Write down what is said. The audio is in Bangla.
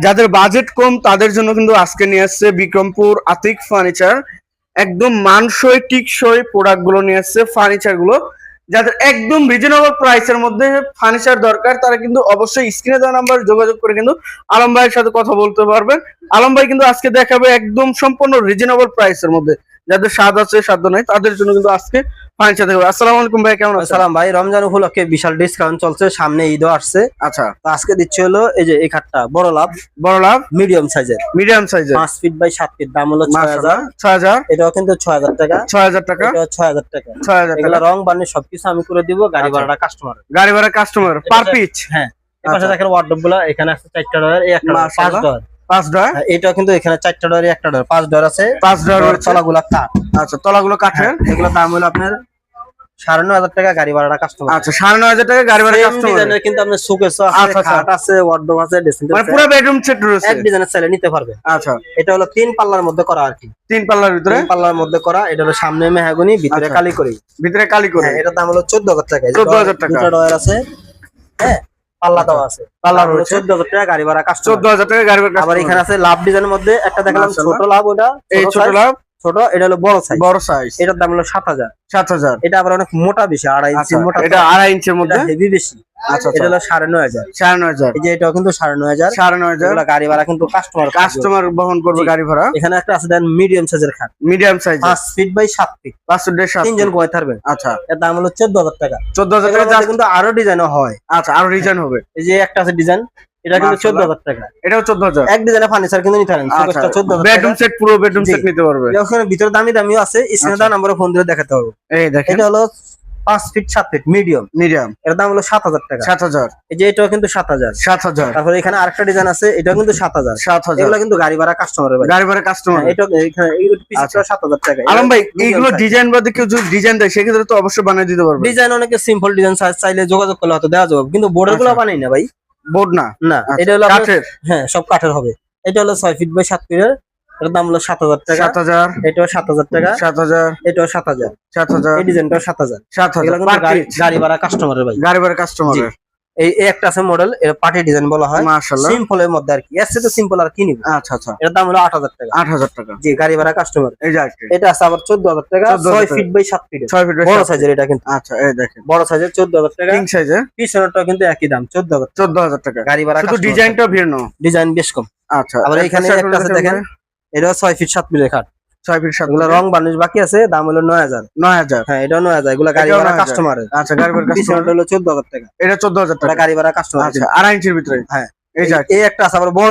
যাদের বাজেট কম তাদের জন্য কিন্তু আজকে নিয়ে আসছে বিক্রমপুর আতিক ফার্নিচার। একদম মানসই টিকসই প্রোডাক্ট গুলো নিয়ে আসছে, ফার্নিচার গুলো। যাদের একদম রিজনেবল প্রাইসের মধ্যে ফার্নিচার দরকার তারা কিন্তু অবশ্যই স্ক্রিনে দেওয়া নাম্বার যোগাযোগ করে কিন্তু আলম ভাইয়ের সাথে কথা বলতে পারবেন। আলম ভাই কিন্তু আজকে দেখাবে একদম সম্পূর্ণ রিজনেবল প্রাইসের মধ্যে। যাদের স্বাদ আছে সাধ্য নাই তাদের জন্য কিন্তু আজকে ফার্নিচার দেখাবে। আসসালামু আলাইকুম ভাই, কেমন আছেন? সালাম ভাই, রমজান উপলক্ষে বিশাল ডিসকাউন্ট চলছে, সামনে ঈদও আসছে। আচ্ছা, তো আজকে দিচ্ছে হলো এই যে এই খাটটা বড় লাভ বড় লাভ মিডিয়াম সাইজের, মিডিয়াম সাইজের 5 ফিট বাই 7 ফিট, দাম হলো 6000। 6000, এটাও কিন্তু 6000 টাকা। 6000 টাকা, এটাও 6000 টাকা। 6000 এগুলা টাকা। রং বানিয়ে সবকিছু আমি করে দিব, গাড়ি আচ্ছা। ভাড়াটা কাস্টমার। গাড়ি ভাড়া কাস্টমার পার পিচ। হ্যাঁ, এই পাশে আচ্ছা। দেখেন ওয়ার্ডরোব গুলা, এখানে আছে 4টা ডয়ার, এই একটা 5 মাশাআল্লাহ। ডয়ার। 5 ডয়ার, এটাও কিন্তু এখানে 4টা ডয়ার, একটা ডয়ার, 5 ডয়ার আছে। 5 ডয়ার রয়েছে। তলাগুলা কাঠ। আচ্ছা, তলাগুলো কাঠের। এগুলো দাম হলো আপনার 9500 টাকা, গাড়ি ভাড়াটা কাস্টমার। আচ্ছা, 9500 টাকা গাড়ি ভাড়া সেম কাস্টমার। ডিজাইনের কিন্তু আপনার শোকেস আছে, আচ্ছা, আচ্ছা। খাট আছে, ওয়ার্ডরোব আছে, ড্রেসিং মানে টেবিল পুরো বেডরুম সেট রয়েছে। এক ডিজাইনের চাইলে নিতে পারবে। আচ্ছা, এটা হলো 3 পাল্লার মধ্যে করা আর কি, 3 পাল্লার ভিতরে। 3 পাল্লার মধ্যে করা। এটা হলো সামনে মেহগনি, ভিতরে আচ্ছা। কালি করি। ভিতরে কালি করে। হ্যাঁ, এটার দাম হলো 14000 টাকা। 14000 টাকা। দুটো ডয়ার আছে, হ্যাঁ, পাল্লা দেওয়া আছে। পাল্লা দাম হলো রয়েছে। 14000 টাকা, গাড়ি ভাড়া কাস্টমার। 14000 টাকা গাড়ি ভাড়া আবার কাস্টমার। এখানে আছে লাভ ডিজাইনের মধ্যে একটা দেখালাম, মাশাআল্লাহ। ছোট লাভ, ওটা এই ছোট size, লাভ, ছোট, এটা হলো বড় সাইজ। বড় সাইজ। এটার দাম হলো 7000। 7000। এটা আবার অনেক মোটা, বেশি 2.5 ইঞ্চি আচ্ছা, মোটা। এটা 2.5 ইঞ্চির মধ্যে। হেভি বেশি। আচ্ছা, এটা হলো 9500। 9500। এই যে এটাও কিন্তু 9500। 9500 এগুলা গাড়ি ভাড়া কিন্তু কাস্টমার বহন করবে জি। গাড়ি ভাড়া। এখানে একটা আছে দেন মিডিয়াম সাইজের খাট, medium size, 5 feet by 7 feet, 5.5। তিনজন ঘুমাই থাকবে। আচ্ছা, এর দাম হলো 14000 টাকা। 14000 টাকা। এগুলোর মধ্যে কিন্তু আরো ডিজাইনও হয়। আচ্ছা, আরো ডিজাইন হবে। এই যে একটা আছে ডিজাইন, এটা কিন্তু মাশাআল্লাহ। 14000 টাকা। এটাও 14000। এক ডিজাইনের ফার্নিচার কিন্তু নিতে পারেন, আচ্ছা, শোকেসটা 14000 বেডরুম টাকা। সেট, পুরো বেডরুম জি। সেট নিতে পারবে। এখানে ভিতরে দামি দামিও আছে, স্ক্রিনে দেওয়া নম্বরে ফোন দিয়ে দেখাতে হবে। এই দেখেন, এটা হলো 5 ফিট 7 ফিট মিডিয়াম, মিডিয়াম এর দাম হলো 7000 টাকা। 7000। এই যে এটাও কিন্তু 7000। 7000। তারপরে এখানে আরেকটা ডিজাইন আছে, এটাও কিন্তু 7000। 7000 এগুলো কিন্তু গাড়ি ভাড়া কাস্টমারের ভাই। গাড়ি ভাড়া কাস্টমার। এটা এখানে এই পিসটা 7000 টাকা। আলম ভাই, এইগুলো ডিজাইন বাদে কেউ যদি ডিজাইন দেয় সেক্ষেত্রে তো অবশ্যই বানিয়ে দিতে পারবে। ডিজাইন অনেকে সিম্পল ডিজাইন চাইলে যোগাযোগ করলে হয়তো দেওয়া যাবে, কিন্তু বোর্ডের গুলো আচ্ছা। বানাই না ভাই। বোর্ড না, না, আচ্ছা, এটা হলো আপনার- কাঠের। হ্যাঁ, সব কাঠের হবে। এটা হলো 6 ফিট বাই 7 ফিটের, এর দাম হলো 7000 টাকা। 7000, এটাও 7000 টাকা। 7000, এটাও 7000। 7000, এই ডিজাইনটাও 7000। 7000 এগুলো কিন্তু পার গাড়ি পিস। গাড়ি ভাড়া কাস্টমারের ভাই। গাড়ি ভাড়া কাস্টমারের। এই একটা আছে মডেল, এটা পার্টি ডিজাইন বলা হয়, মাশাআল্লাহ। সিম্পলের মধ্যে আর কি, এর সাথে সিম্পল আর কি নিবে। আচ্ছা, আচ্ছা, এর দাম হলো 8000 টাকা। 8000 টাকা। জি, গাড়ি ভাড়া কাস্টমার। এই যে আরেকটা, এটা আছে আবার 14000 টাকা, 14,000 6 ফিট বাই 7 ফিট, 6 ফিট বড় সাইজের এটা কিন্তু। আচ্ছা, এই দেখেন, বড় সাইজের 14000 টাকা। কিং সাইজে পিছনেরটা কিন্তু একই দাম, 14000। 14000 টাকা। গাড়ি ভাড়া শুধু ডিজাইনটা ভিন্ন। ডিজাইন বেশ কম। আচ্ছা, আবার এখানে একটা আছে দেখেন, এটা 6 ফিট 7 ফিটের খাট। 6 ফিট 7 এগুলো রং বার্নিশ বাকি আছে, দাম হলো 9000। 9000। হ্যাঁ, এটাও 9000। এগুলো গাড়ি এটাও ভাড়া 9000 কাস্টমারের। আচ্ছা, গাড়ি ভাড়া কাস্টমার। পিছনেরটা হলো 14000 টাকা। এটা 14000 এটা টাকা। গাড়ি ভাড়া কাস্টমার। আচ্ছা, 2.5 ইঞ্চির ভিতরে। হ্যাঁ, এই যে এই একটা আছে আবার বড়